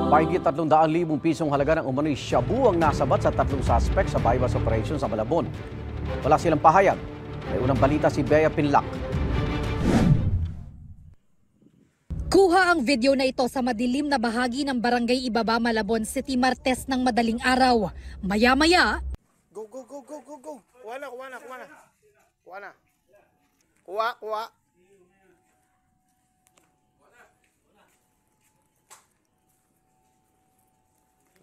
Mahigit 300,000 pisong halaga ng umano'y shabu ang nasabat sa 3 suspect sa bypass operation sa Malabon. Wala silang pahayag. May unang balita si Bea Pinlac. Kuha ang video na ito sa madilim na bahagi ng Barangay Ibaba, Malabon City, Martes ng madaling araw. Maya-maya, Go. Kuha na. Kuha.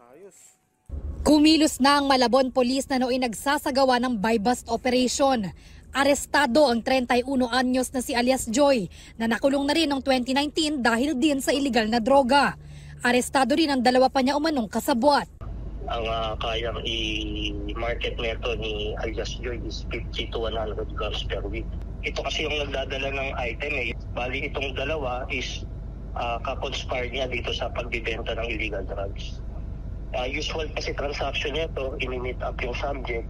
Ayos. kumilos na ang Malabon Police na nooy nagsasagawa ng buy-bust operation. Arestado ang 31 anyos na si alias Joy na nakulong na rin noong 2019 dahil din sa illegal na droga. Arestado rin ang dalawa pa niya umanong kasabwat. Ang kayang i-market neto ni alias Joy is 50 to 100 grams per week. Ito kasi yung nagdadala ng item eh. Bali itong dalawa is ka-conspire niya dito sa pagbibenta ng illegal drugs. Usual kasi transaction nito, ini-meet up yung subject,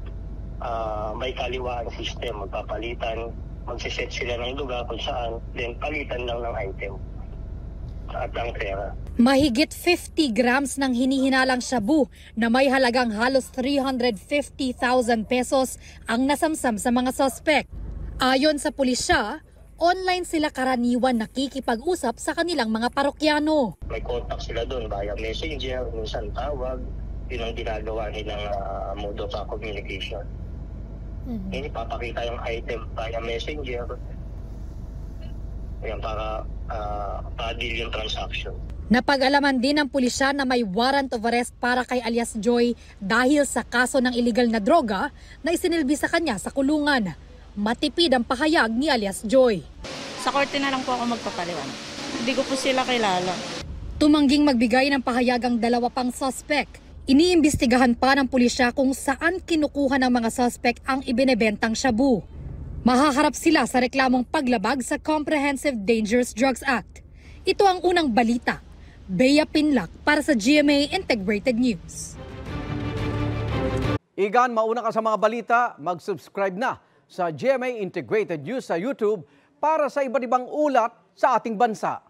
may kaliwaan system, magpapalitan, magsiset sila ng lugar kung saan, then palitan lang ng item at ang pera. Mahigit 50 grams ng hinihinalang shabu na may halagang halos 350,000 pesos ang nasamsam sa mga suspect. Ayon sa pulisya, online sila karaniwan nakikipag-usap sa kanilang mga parokyano. May contact sila doon via messenger, minsan tawag, yun ang ginagawa nilang mode of communication. Hindi papakita yung item via messenger, yan para pa-deal yung transaction. Napag-alaman din ng pulisya na may warrant of arrest para kay alias Joy dahil sa kaso ng illegal na droga na isinilbi sa kanya sa kulungan. Matipid ang pahayag ni alias Joy. Sa korte na lang po ako magpapaliwanag. Hindi ko po sila kilala. Tumangging magbigay ng pahayag ang dalawa pang suspect. Iniimbestigahan pa ng pulisya kung saan kinukuha ng mga suspect ang ibinebentang shabu. Mahaharap sila sa reklamong paglabag sa Comprehensive Dangerous Drugs Act. Ito ang unang balita. Bea Pinlac para sa GMA Integrated News. Igan, mauna ka sa mga balita, mag-subscribe na sa GMA Integrated News sa YouTube para sa iba't ibang ulat sa ating bansa.